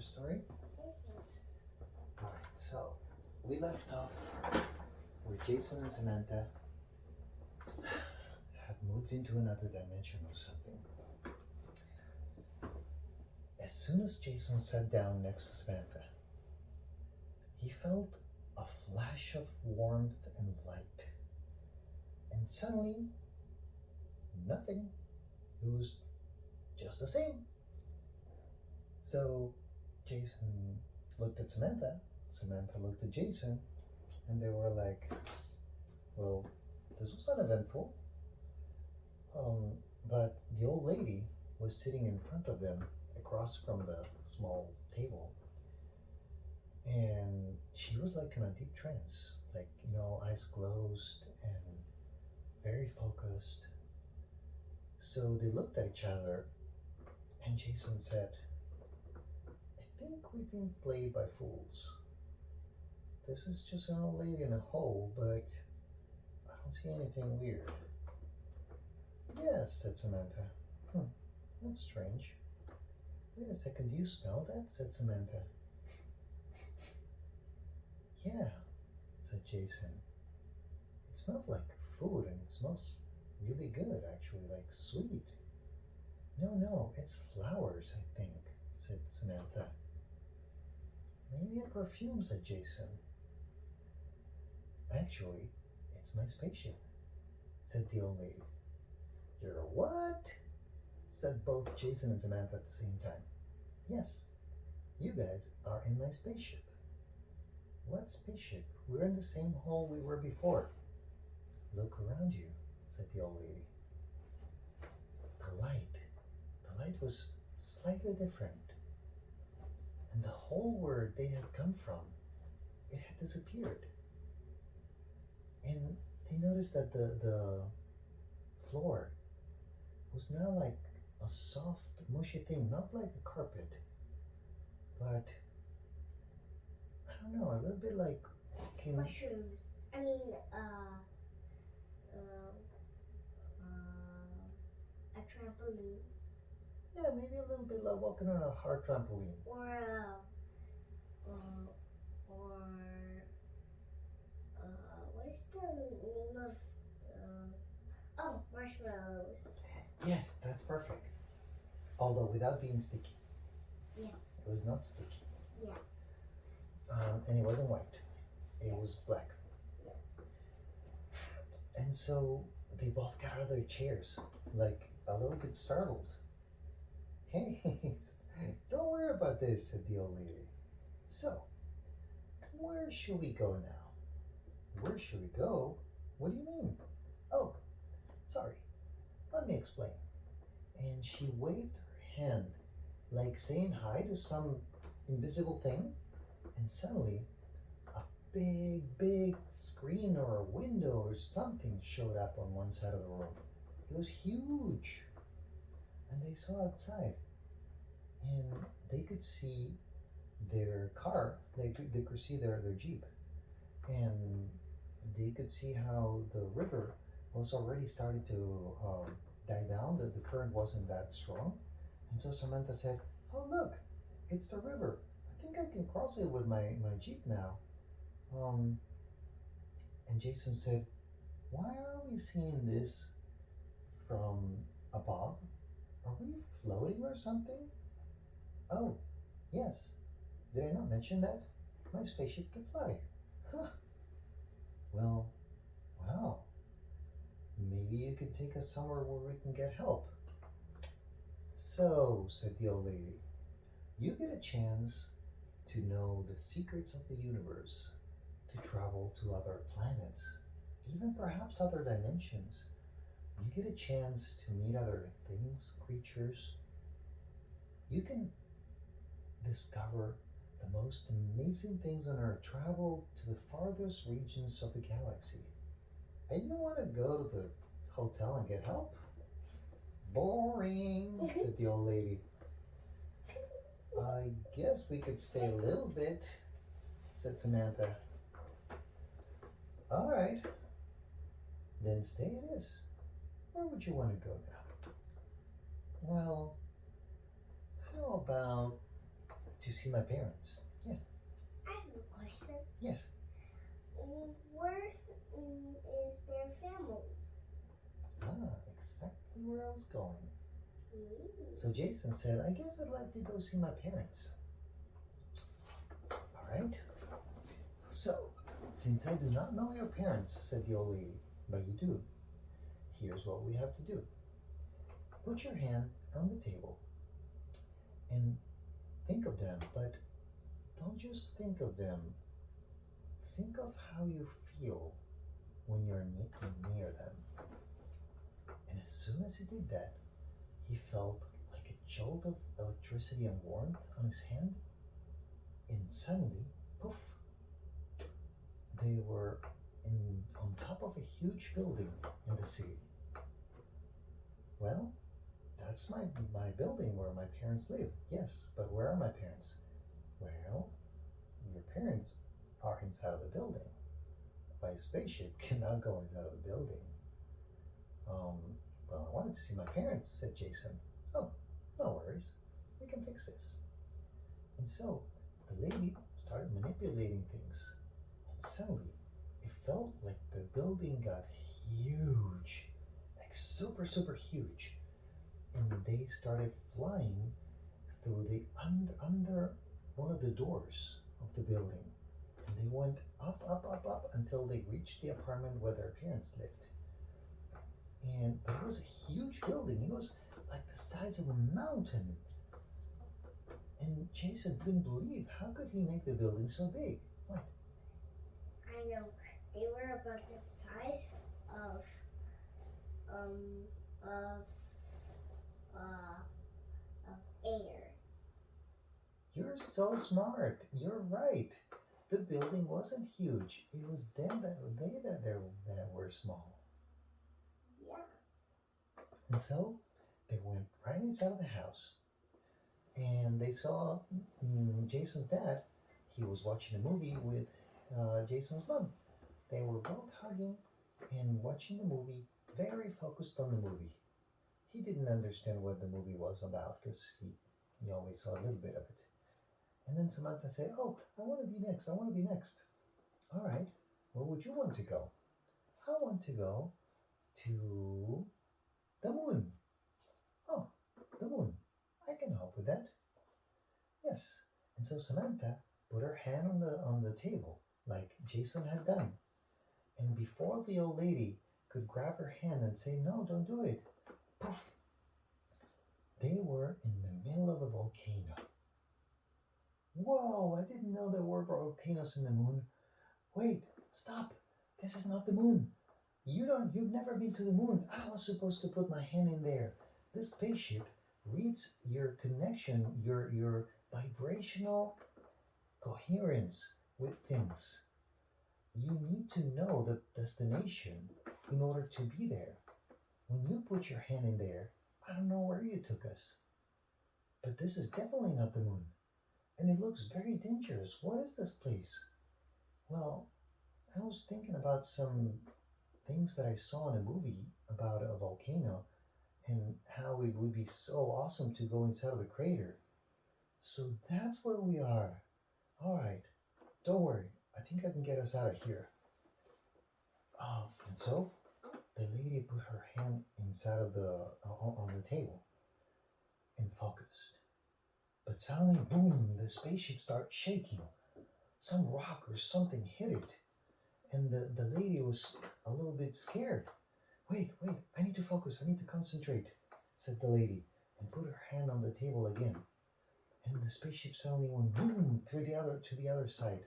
our story? Alright, so we left off where Jason and Samantha had moved into another dimension or something. As soon as Jason sat down next to Samantha, he felt a flash of warmth and light. And suddenly, nothing. It was just the same. So Jason looked at Samantha, Samantha looked at Jason, and they were like, well, this was uneventful. But the old lady was sitting in front of them across from the small table. And she was like in a deep trance, like, eyes closed and very focused. So they looked at each other, and Jason said, I think we've been played by fools. This is just an old lady in a hole, but I don't see anything weird. Yes, said Samantha. That's strange. Wait a second, do you smell that? Said Samantha. Yeah, said Jason. It smells like food, and it smells really good, actually, like sweet. No, it's flowers, I think, said Samantha. Maybe a perfume, said Jason. Actually, it's my spaceship, said the old lady. Your what? Said both Jason and Samantha at the same time. Yes, you guys are in my spaceship. What spaceship? We're in the same hole we were before. Look around you, said the old lady. The light was slightly different. And the hole where they had come from, it had disappeared. And they noticed that the floor was now like a soft, mushy thing, not like a carpet, but I don't know, a little bit like walking. Mushrooms. I mean, a trampoline. Yeah, maybe a little bit like walking on a hard trampoline. What is the name of? Marshmallows. Yes, that's perfect. Although without being sticky. Yes. It was not sticky. Yeah. And it wasn't white. It was black. Yes. And so they both got out of their chairs, like a little bit startled. Hey, don't worry about this, said the old lady. So, where should we go now? Where should we go? What do you mean? Oh, sorry. Let me explain. And she waved her hand, like saying hi to some invisible thing, and suddenly a big screen or a window or something showed up on one side of the room. It was huge. And they saw outside, and they could see their car, they could see their Jeep, and they could see how the river was already starting to die down, that the current wasn't that strong. And so Samantha said, oh look, it's the river. I think I can cross it with my Jeep now. And Jason said, why are we seeing this from above? Are we floating or something? Oh, yes. Did I not mention that? My spaceship can fly. Huh. Well, wow. Maybe you could take us somewhere where we can get help. So, said the old lady, you get a chance to know the secrets of the universe, to travel to other planets, even perhaps other dimensions. You get a chance to meet other things, creatures. You can discover the most amazing things on Earth, travel to the farthest regions of the galaxy. And you want to go to the hotel and get help? Boring, said the old lady. I guess we could stay a little bit, said Samantha. All right, then stay it is. Where would you want to go now? Well, how about To see my parents. Yes. I have a question. Yes. Where is their family? Ah, exactly where I was going. Mm. So Jason said, I guess I'd like to go see my parents. All right. So, since I do not know your parents, said the old lady, but you do, here's what we have to do. Put your hand on the table and think of them, but don't just think of them. Think of how you feel when you're near them. And as soon as he did that, he felt like a jolt of electricity and warmth on his hand, and suddenly, poof, they were on top of a huge building in the city. Well, that's my building where my parents live. Yes, but where are my parents? Well, your parents are inside of the building. My spaceship cannot go inside of the building. Um, well, I wanted to see my parents, said Jason. Oh, no worries. We can fix this. And so the lady started manipulating things, and suddenly it felt like the building got huge, like super, super huge. And they started flying through the under one of the doors of the building. And they went up, up, up, up until they reached the apartment where their parents lived. And it was a huge building. It was like the size of a mountain. And Jason couldn't believe how could he make the building so big. What? I know. They were about the size of um of uh of air. You're so smart. You're right. The building wasn't huge. It was them that were small. Yeah. And so they went right inside of the house, and they saw Jason's dad. He was watching a movie with Jason's mom. They were both hugging and watching the movie, very focused on the movie. He didn't understand what the movie was about because he only saw a little bit of it. And then Samantha said, "Oh, I want to be next. I want to be next." All right. Where would you want to go? I want to go to the moon. Oh, the moon. I can help with that. Yes. And so Samantha put her hand on the table like Jason had done. And before the old lady could grab her hand and say, "No, don't do it," poof, they were in the middle of a volcano. Whoa, I didn't know there were volcanoes in the moon. Wait, stop. This is not the moon. You've never been to the moon. I was supposed to put my hand in there. This spaceship reads your connection, your vibrational coherence with things. You need to know the destination in order to be there. When you put your hand in there, I don't know where you took us. But this is definitely not the moon. And it looks very dangerous. What is this place? Well, I was thinking about some things that I saw in a movie about a volcano and how it would be so awesome to go inside of the crater. So that's where we are. All right, don't worry. I think I can get us out of here. Oh, and so the lady put her hand inside of on the table and focused. But suddenly, boom! The spaceship started shaking. Some rock or something hit it, and the lady was a little bit scared. Wait, I need to focus, I need to concentrate, said the lady, and put her hand on the table again. And the spaceship suddenly went boom through to the other side.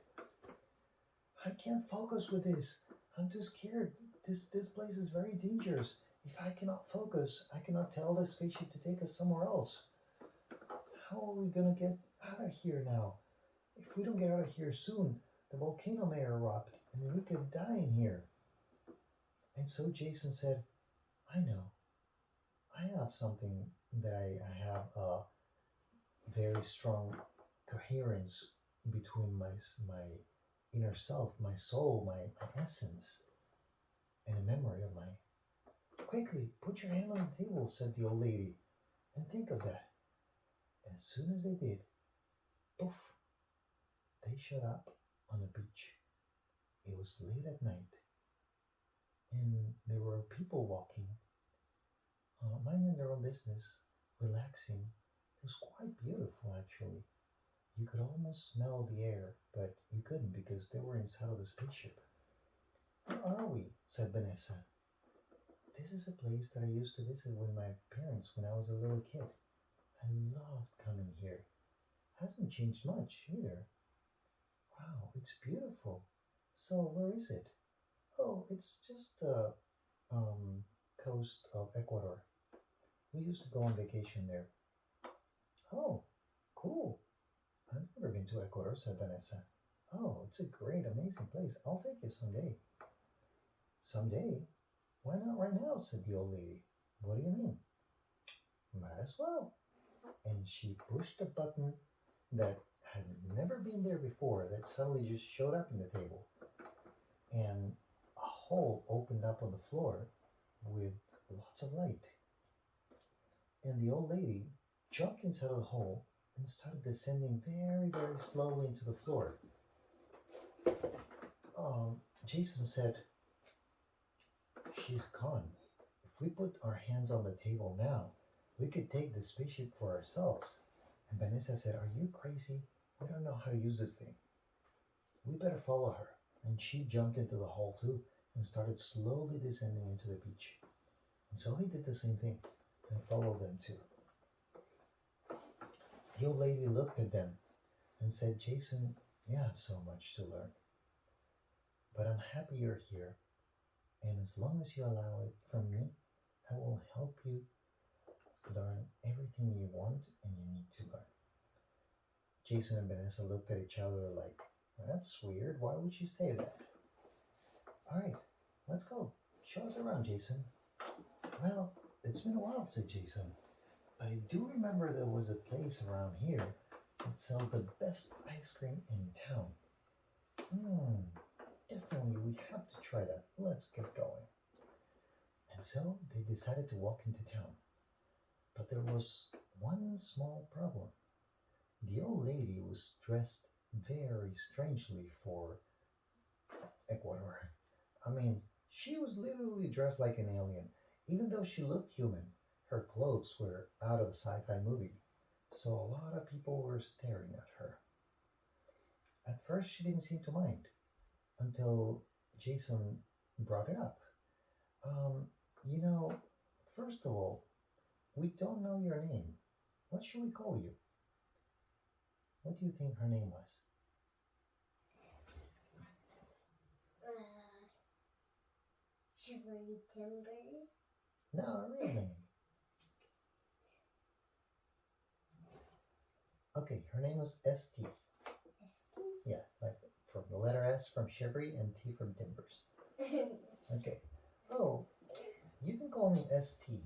I can't focus with this. I'm too scared. This place is very dangerous. If I cannot focus, I cannot tell the spaceship to take us somewhere else. How are we gonna get out of here now? If we don't get out of here soon, the volcano may erupt and we could die in here. And so Jason said, I know. I have something that I have a very strong coherence between my inner self, my soul, my essence, and a memory of mine. Quickly, put your hand on the table, said the old lady, and think of that. And as soon as they did, Poof! They showed up on a beach. It was late at night, and there were people walking, minding their own business, relaxing. It was quite beautiful, actually. You could almost smell the air, but you couldn't because they were inside of the spaceship. Where are we? Said Vanessa. This is a place that I used to visit with my parents when I was a little kid. I loved coming here. Hasn't changed much either. Wow, it's beautiful. So where is it? Oh, it's just the coast of Ecuador. We used to go on vacation there. Oh, cool. I've never been to Ecuador, said Vanessa. Oh, it's a great, amazing place. I'll take you someday. Someday? Why not right now? Said the old lady. What do you mean? Might as well. And she pushed a button that had never been there before, that suddenly just showed up in the table. And a hole opened up on the floor with lots of light. And the old lady jumped inside of the hole and started descending very, very slowly into the floor. Jason said, she's gone. If we put our hands on the table now, we could take the spaceship for ourselves. And Vanessa said, are you crazy? We don't know how to use this thing. We better follow her. And she jumped into the hole too and started slowly descending into the beach. And so he did the same thing and followed them too. The old lady looked at them and said, Jason, you have so much to learn. But I'm happy you're here. And as long as you allow it from me, I will help you learn everything you want and you need to learn. Jason and Vanessa looked at each other like, that's weird. Why would she say that? All right, let's go. Show us around, Jason. Well, it's been a while, said Jason. But I do remember there was a place around here that sold the best ice cream in town. Definitely, we have to try that. Let's get going. And so they decided to walk into town. But there was one small problem. The old lady was dressed very strangely for Ecuador. I mean, she was literally dressed like an alien. Even though she looked human, her clothes were out of a sci-fi movie. So a lot of people were staring at her. At first, she didn't seem to mind until Jason brought it up. Um, you know, first of all, we don't know your name. What should we call you? What do you think her name was? Shivery Timbers. No, her real name. Okay, her name was ST. ST? Yeah, like from the letter S from Shivery and T from Timbers. Okay. Oh, you can call me ST.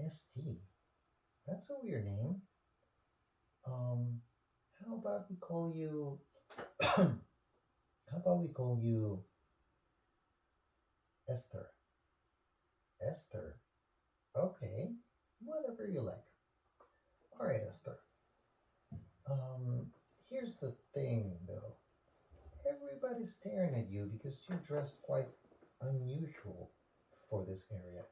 ST. That's a weird name. How about we call you how about we call you Esther? Esther. Okay. Whatever you like. Alright, Esther. Um, here's the thing though. Everybody's staring at you because you're dressed quite unusual for this area.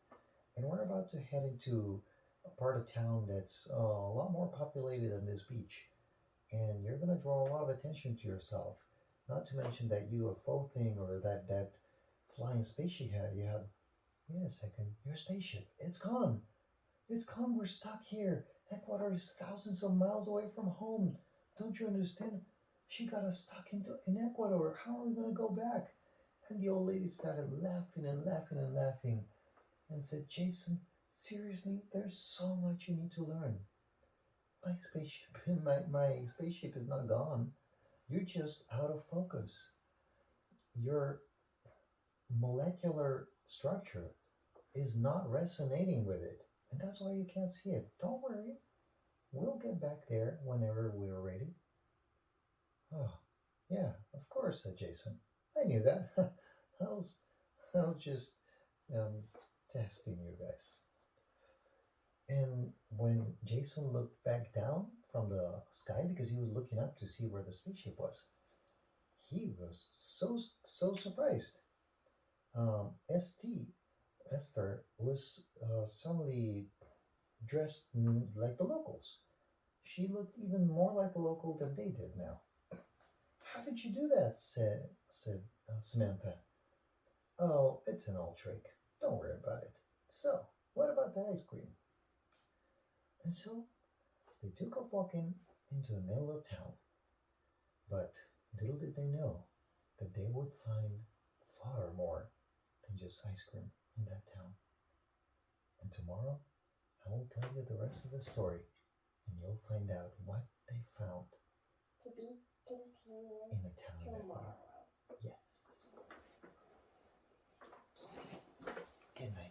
And we're about to head into a part of town that's a lot more populated than this beach. And you're going to draw a lot of attention to yourself. Not to mention that UFO thing or that flying spaceship you have. Wait a second, your spaceship, it's gone. It's gone, we're stuck here. Ecuador is thousands of miles away from home. Don't you understand? She got us stuck in Ecuador. How are we going to go back? And the old lady started laughing and laughing and laughing and said, Jason, seriously, there's so much you need to learn. My spaceship, my spaceship is not gone. You're just out of focus. Your molecular structure is not resonating with it. And that's why you can't see it. Don't worry. We'll get back there whenever we're ready. Oh, yeah, of course, said Jason. I knew that. I was just um, testing you guys. And when Jason looked back down from the sky because he was looking up to see where the spaceship was. He was so surprised. St Esther was suddenly dressed like the locals. She looked even more like a local than they did now. How did you do that? said Samantha. Oh, it's an old trick. Don't worry about it. So, what about the ice cream? And so they took off walking into the middle of town. But little did they know that they would find far more than just ice cream in that town. And tomorrow, I will tell you the rest of the story, and you'll find out what they found To be continued in the town that tomorrow. way. Yes. Good night.